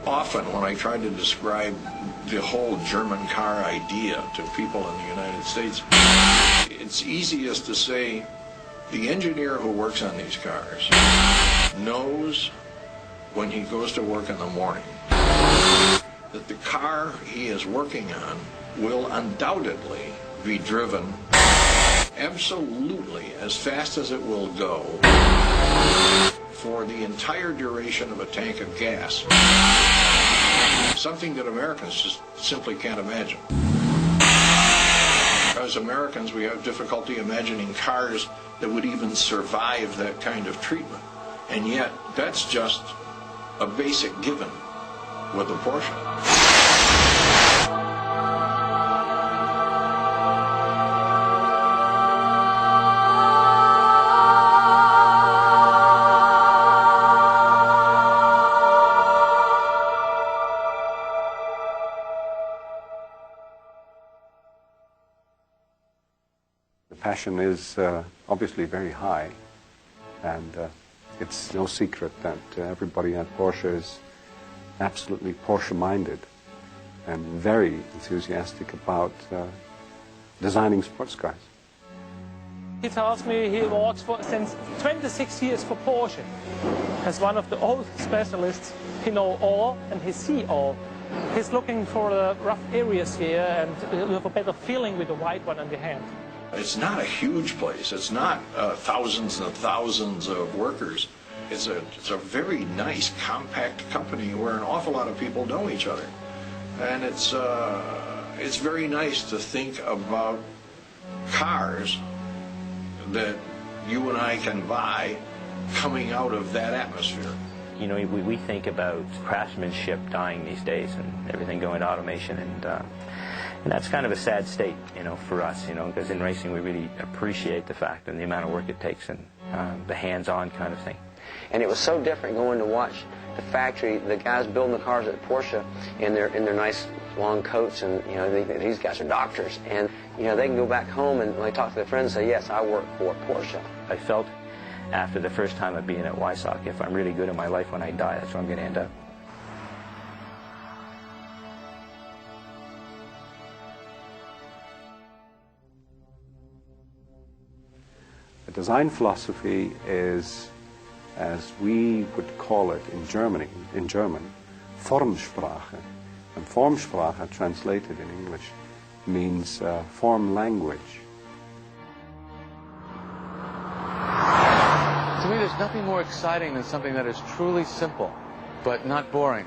Often when I try to describe the whole German car idea to people in the United States, it's easiest to say the engineer who works on these cars knows when he goes to work in the morning that the car he is working on will undoubtedly be driven absolutely as fast as it will go for the entire duration of a tank of gas. Something that Americans just simply can't imagine. As Americans, we have difficulty imagining cars that would even survive that kind of treatment. And yet, that's just a basic given with a Porsche. The passion is obviously very high, and it's no secret that everybody at Porsche is absolutely Porsche-minded and very enthusiastic about designing sports cars. He tells me he works since 26 years for Porsche. As one of the old specialists, he knows all and he sees all. He's looking for the rough areas here and you have a better feeling with the white one in the hand. It's not a huge place. It's not thousands and thousands of workers. It's a very nice, compact company where an awful lot of people know each other. And it's very nice to think about cars that you and I can buy coming out of that atmosphere. You know, we think about craftsmanship dying these days and everything going to automation, and that's kind of a sad state, you know, for us, you know, because in racing we really appreciate the fact and the amount of work it takes and the hands-on kind of thing. And it was so different going to watch the factory, the guys building the cars at Porsche in their nice long coats, and you know these guys are doctors, and you know they can go back home and when they talk to their friends and say, yes, I work for Porsche. I felt after the first time of being at Weissach, if I'm really good in my life when I die, that's where I'm going to end up. The design philosophy is, as we would call it in German, Formsprache. And Formsprache, translated in English, means form language. To me, there's nothing more exciting than something that is truly simple, but not boring.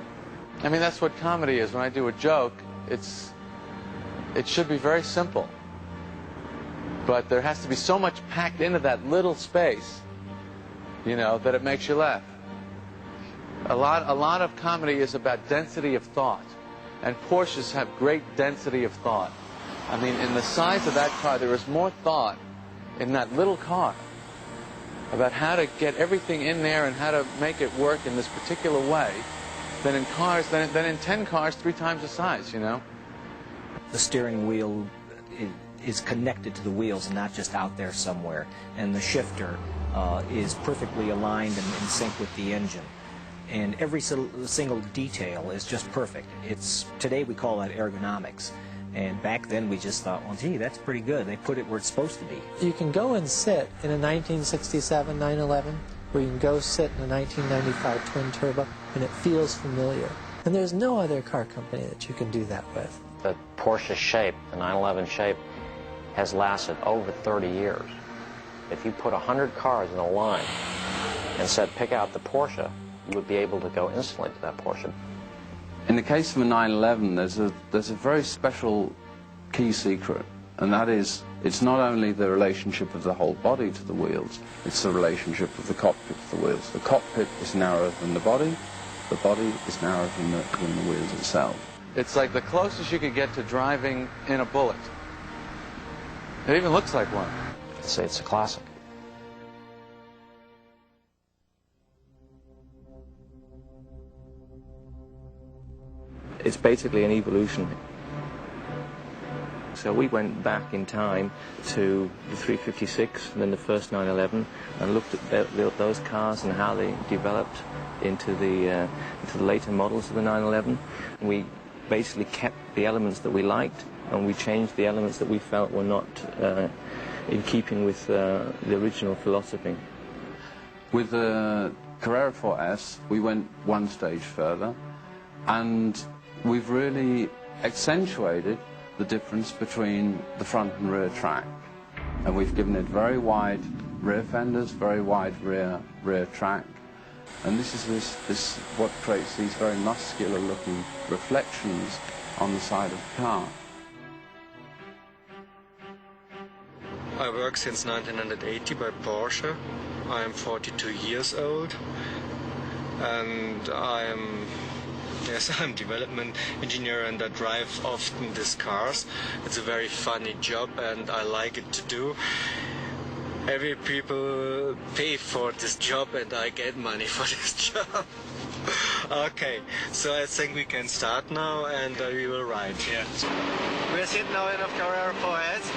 I mean, that's what comedy is. When I do a joke, it should be very simple. But there has to be so much packed into that little space, you know, that it makes you laugh. A lot of comedy is about density of thought, and Porsches have great density of thought. I mean, in the size of that car, there is more thought in that little car about how to get everything in there and how to make it work in this particular way than in cars, than in 10 cars 3 times the size, you know. The steering wheel is connected to the wheels and not just out there somewhere, and the shifter is perfectly aligned and in sync with the engine, and every single detail is just perfect. Today we call that ergonomics, and back then we just thought, well, gee, that's pretty good. They put it where it's supposed to be. You can go and sit in a 1967 911, or you can go sit in a 1995 twin turbo, and it feels familiar. And there's no other car company that you can do that with. The Porsche shape, the 911 shape, has lasted over 30 years. If you put 100 cars in a line and said pick out the Porsche, you would be able to go instantly to that Porsche. In the case of a 911, there's a very special key secret, and that is it's not only the relationship of the whole body to the wheels, it's the relationship of the cockpit to the wheels. The cockpit is narrower than the body is narrower than the wheels itself. It's like the closest you could get to driving in a Bullet. It even looks like one. I'd say it's a classic. It's basically an evolution. So we went back in time to the 356 and then the first 911 and looked at those cars and how they developed into the later models of the 911. We basically kept the elements that we liked, and we changed the elements that we felt were not in keeping with the original philosophy. With the Carrera 4S, we went one stage further, and we've really accentuated the difference between the front and rear track. And we've given it very wide rear fenders, very wide rear track. And this is what creates these very muscular looking reflections on the side of the car. I work since 1980 by Porsche. I am 42 years old, and I'm development engineer, and I drive often these cars. It's a very funny job and I like it to do. Every people pay for this job and I get money for this job. Okay, so I think we can start now and we will ride. Yeah. We're sitting now in a Carrera 4S,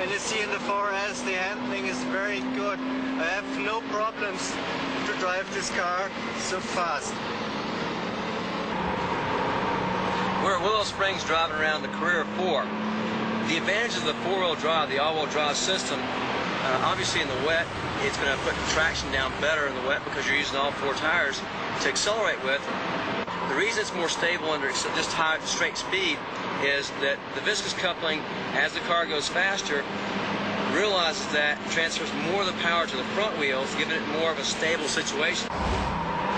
and you see in the 4S the handling is very good. I have no problems to drive this car so fast. We're at Willow Springs driving around the Carrera 4. The advantage of the four-wheel drive, the all-wheel drive system, obviously in the wet, it's going to put traction down better in the wet because you're using all four tires to accelerate with. The reason it's more stable under just high straight speed is that the viscous coupling, as the car goes faster, realizes that, transfers more of the power to the front wheels, giving it more of a stable situation.